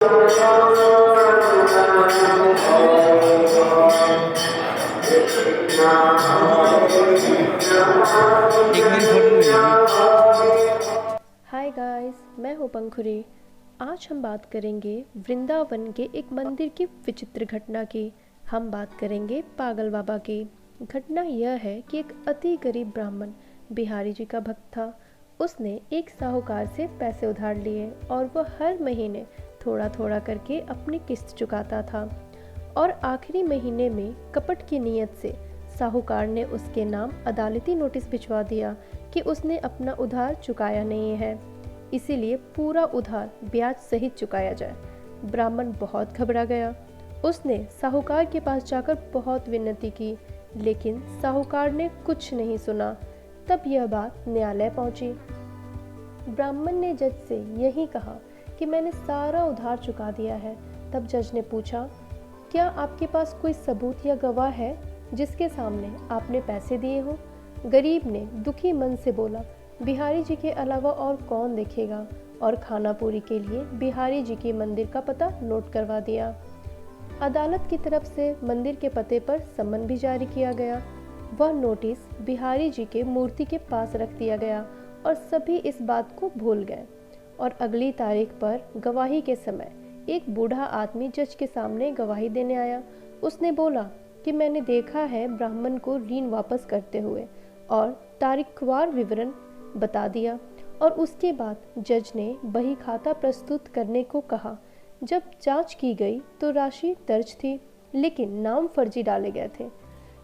Hi guys, मैं हूँ पंखुरी। आज हम बात करेंगे वृंदावन के एक मंदिर की विचित्र घटना की। हम बात करेंगे पागल बाबा की। घटना यह है कि एक अति गरीब ब्राह्मण बिहारी जी का भक्त था। उसने एक साहूकार से पैसे उधार लिए और वह हर महीने थोड़ा थोड़ा करके अपनी किस्त चुकाता था। और आखिरी महीने में कपट की नीयत से साहूकार ने उसके नाम अदालती नोटिस भिजवा दिया कि उसने अपना उधार चुकाया नहीं है, इसीलिए पूरा उधार ब्याज सहित चुकाया जाए। ब्राह्मण बहुत घबरा गया। उसने साहूकार के पास जाकर बहुत विनती की, लेकिन साहूकार ने कुछ नहीं सुना। तब यह बात न्यायालय पहुंची। ब्राह्मण ने जज से यही कहा कि मैंने सारा उधार चुका दिया है। तब जज ने पूछा, क्या आपके पास कोई सबूत या गवाह है जिसके सामने आपने पैसे दिए हो? गरीब ने दुखी मन से बोला, बिहारी जी के अलावा और कौन देखेगा? और खाना पूरी के लिए बिहारी जी के मंदिर का पता नोट करवा दिया। अदालत की तरफ से मंदिर के पते पर सम्मन भी जारी किया गया। वह नोटिस बिहारी जी के मूर्ति के पास रख दिया गया और सभी इस बात को भूल गए। और अगली तारीख पर गवाही के समय एक बूढ़ा आदमी जज के सामने गवाही देने आया। उसने बोला कि मैंने देखा है ब्राह्मण को ऋण वापस करते हुए, और तारीखवार विवरण बता दिया। और उसके बाद जज ने बही खाता प्रस्तुत करने को कहा। जब जांच की गई तो राशि दर्ज थी, लेकिन नाम फर्जी डाले गए थे।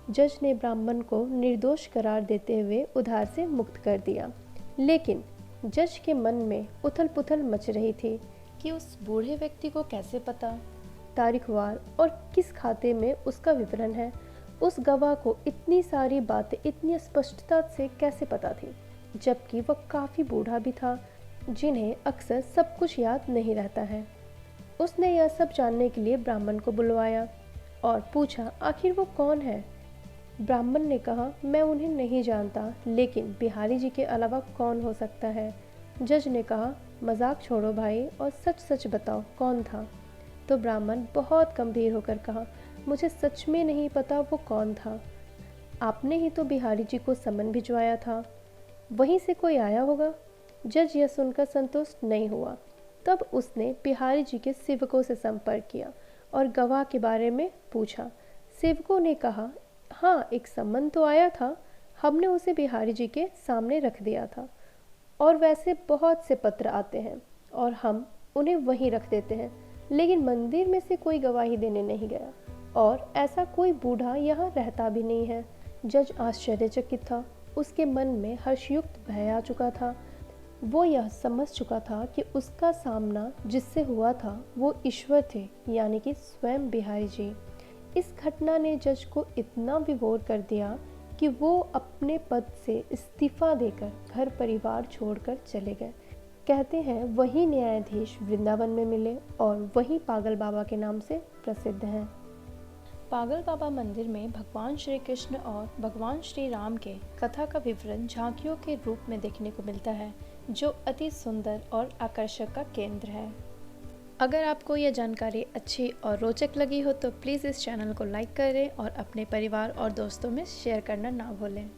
जज ने ब्राह्मण को निर्दोष करार देते हुए उधार से मुक्त कर दिया। लेकिन जज के मन में उथल पुथल मच रही थी कि उस बूढ़े व्यक्ति को कैसे पता तारीखवार और किस खाते में उसका विवरण है। उस गवाह को इतनी सारी बातें इतनी स्पष्टता से कैसे पता थी, जबकि वह काफ़ी बूढ़ा भी था, जिन्हें अक्सर सब कुछ याद नहीं रहता है। उसने यह सब जानने के लिए ब्राह्मण को बुलवाया और पूछा, आखिर वो कौन है? ब्राह्मण ने कहा, मैं उन्हें नहीं जानता, लेकिन बिहारी जी के अलावा कौन हो सकता है? जज ने कहा, मजाक छोड़ो भाई और सच सच बताओ कौन था? तो ब्राह्मण बहुत गंभीर होकर कहा, मुझे सच में नहीं पता वो कौन था। आपने ही तो बिहारी जी को सम्मन भिजवाया था, वहीं से कोई आया होगा। जज यह सुनकर संतुष्ट नहीं हुआ। तब उसने बिहारी जी के सेवकों से संपर्क किया और गवाह के बारे में पूछा। सेवकों ने कहा, हाँ, एक सम्मन तो आया था, हमने उसे बिहारी जी के सामने रख दिया था। और वैसे बहुत से पत्र आते हैं और हम उन्हें वहीं रख देते हैं, लेकिन मंदिर में से कोई गवाही देने नहीं गया, और ऐसा कोई बूढ़ा यहाँ रहता भी नहीं है। जज आश्चर्यचकित था। उसके मन में हर्षयुक्त भय आ चुका था। वो यह समझ चुका था कि उसका सामना जिससे हुआ था वो ईश्वर थे, यानी कि स्वयं बिहारी जी। इस घटना ने जज को इतना विभोर कर दिया कि वो अपने पद से इस्तीफा देकर घर परिवार छोड़कर चले गए। कहते हैं वही न्यायाधीश वृंदावन में मिले और वही पागल बाबा के नाम से प्रसिद्ध हैं। पागल बाबा मंदिर में भगवान श्री कृष्ण और भगवान श्री राम के कथा का विवरण झांकियों के रूप में देखने को मिलता है, जो अति सुंदर और आकर्षक का केंद्र है। अगर आपको यह जानकारी अच्छी और रोचक लगी हो तो प्लीज़ इस चैनल को लाइक करें और अपने परिवार और दोस्तों में शेयर करना ना भूलें।